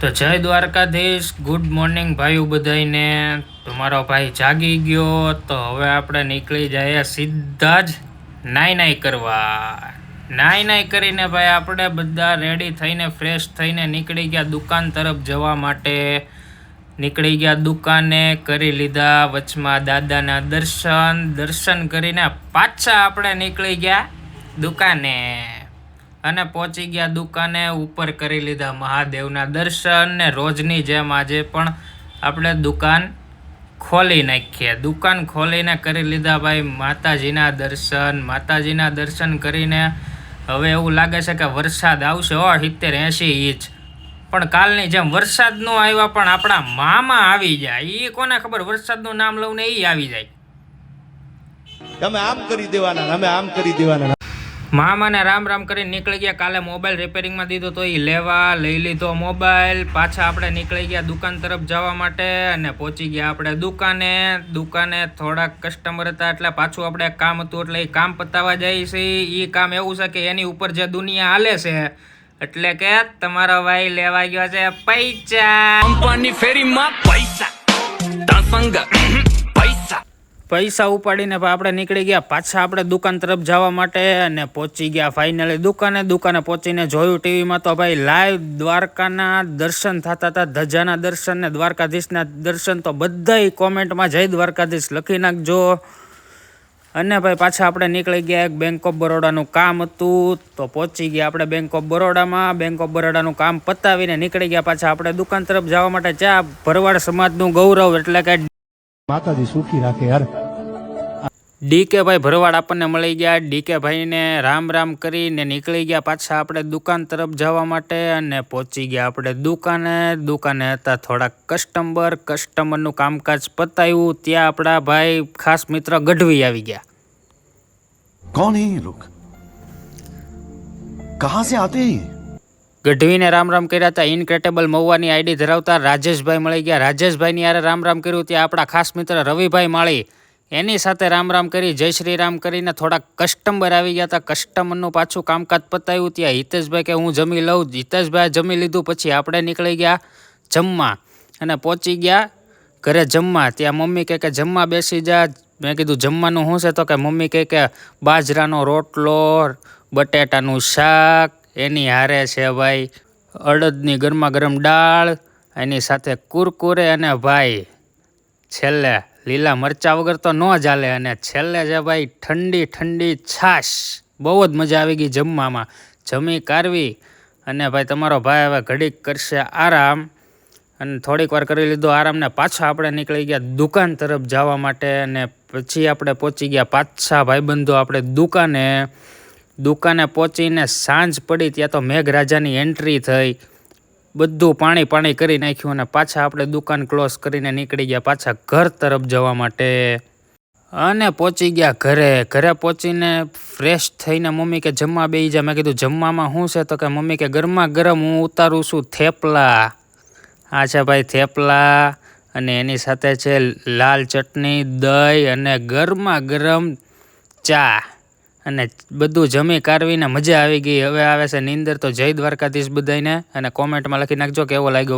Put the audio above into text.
તો જય Dwarkadhish, good morning ભાઈઓ બધાને। તમારો ભાઈ જાગી ગયો તો હવે આપણે નીકળી જઈએ સીધા જ નાઈ કરીને ભાઈ આપણે બધા રેડી થઈને ફ્રેશ થઈને નીકળી ગયા દુકાન તરફ જવા માટે। નીકળી ગયા દુકાને, કરી લીધા વચમાં દાદાના દર્શન કરીને પાછા આપણે નીકળી ગયા દુકાને અને પહોંચી ગયા દુકાને। ઉપર કરી લીધા મહાદેવના દર્શન ને રોજની જેમ આજે પણ આપણે દુકાન ખોલી નાખીએ। દુકાન ખોલીને કરી લીધા ભાઈ માતાજીના દર્શન કરીને હવે એવું લાગે છે કે વરસાદ આવશે 70-80 ઇંચ, પણ કાલની જેમ વરસાદ નો આવ્યા પણ આપણા મામા આવી જાય। એ કોને ખબર, વરસાદનું નામ લઈને એ આવી જાય। તમે આમ કરી દેવાના, અમે આમ કરી દેવાના। મામાને રામ રામ કરીને નીકળી ગયા। કાલે મોબાઈલ રિપેરિંગમાં દીધો તો એ લેવા લઈ લીધો મોબાઈલ। પાછા આપણે નીકળી ગયા દુકાન તરફ જવા માટે અને પહોંચી ગયા આપણે દુકાને થોડાક કસ્ટમર હતા એટલે પાછું આપણે કામ હતું એટલે એ કામ પતાવવા જાય છે। એ કામ એવું છે કે એની ઉપર જે દુનિયા હાલે છે એટલે કે તમારો ભાઈ લેવા ગયો છે પૈસા। કંપની ફેરીમાં પૈસા ઉપાડીને આપણે નીકળી ગયા પાછા આપણે દુકાન તરફ જવા માટે અને પહોંચી ગયા ફાઇનલી દુકાને પહોંચીને જોયું ટીવીમાં તો ભાઈ લાઈવ દ્વારકાના દર્શન થતા હતા, ધજાના દર્શન ને દ્વારકાધીશના દર્શન। તો બધાય કોમેન્ટમાં જય દ્વારકાધીશ લખી નાખજો। અને ભાઈ પાછા આપણે નીકળી ગયા એક બેંક ઓફ બરોડાનું કામ હતું તો પહોંચી ગયા આપણે બેંક ઓફ બરોડાનું કામ પતાવીને નીકળી ગયા પાછા આપણે દુકાન તરફ જવા માટે। ચા ભરવાડ સમાજનું ગૌરવ એટલે કે માતાજી સુખી રાખે યાર। ડીકે ભાઈ ભરવાડ આપણને મળી ગયા। ડીકે ભાઈને રામ રામ કરીને નીકળી ગયા પાછા આપણે દુકાન તરફ જવા માટે અને પહોંચી ગયા આપણે દુકાને હતા થોડાક કસ્ટમરનું કામકાજ પતાવ્યું। ત્યાં આપણા ભાઈ ખાસ મિત્ર ગઢવી આવી ગયા। કોણ હે ये लोग, कहां से आते हैं? ગઢવીને રામ રામ કર્યા હતા। ઇનક્રેડિબલ મહુવાની આઈડી ધરાવતા રાજેશભાઈ મળી ગયા। રાજેશભાઈની યારે રામ રામ કર્યું ત્યાં આપણા ખાસ મિત્ર રવિભાઈ માળી એની સાથે રામ રામ કરી જય શ્રી રામ કરીને થોડાક કસ્ટમર આવી ગયા હતા। કસ્ટમરનું પાછું કામકાજ પતાવ્યું ત્યાં હિતેશભાઈ કે હું જમી લઉં। હિતેશભાઈ જમી લીધું પછી આપણે નીકળી ગયા જમવા અને પહોંચી ગયા ઘરે જમવા। ત્યાં મમ્મી કહે કે જમવા બેસી જા। મેં કીધું જમવાનું શું છે તો કે મમ્મી કહે કે બાજરાનો રોટલો, બટેટાનું શાક, એની હારે છે ભાઈ અડદની ગરમા ગરમ દાળ, એની સાથે કુરકુરે અને ભાઈ છેલ્લે લીલા મરચા વગર તો ન ચાલે અને છેલ્લે છે ભાઈ ઠંડી છાશ। બહુ જ મજા આવી ગઈ જમવામાં। જમી કારવી અને ભાઈ તમારો ભાઈ હવે ઘડીક કરશે આરામ અને થોડીક વાર કરી લીધો આરામને પાછા આપણે નીકળી ગયા દુકાન તરફ જવા માટે અને પછી આપણે પહોંચી ગયા પાછા ભાઈબંધો આપણે દુકાને પહોંચીને સાંજ પડી ત્યાં તો મેઘરાજાની એન્ટ્રી થઈ, બધું પાણી કરી નાખ્યું અને પાછા આપણે દુકાન ક્લોઝ કરીને નીકળી ગયા પાછા ઘર તરફ જવા માટે અને પહોંચી ગયા ઘરે પહોંચીને ફ્રેશ થઈને મમ્મી કે જમવા બેસી જા। મેં કીધું જમવામાં શું છે તો કે મમ્મી કે ગરમા ગરમ હું ઉતારું છું થેપલા। આ છે ભાઈ થેપલા અને એની સાથે છે લાલ ચટણી, દહીં અને ગરમા ગરમ ચા અને બધું જમી કારવીને મજા આવી ગઈ। હવે આવે છે નીંદર। તો જય દ્વારકાધીશ બધાને અને કોમેન્ટમાં લખી નાખજો કેવો લાગ્યો।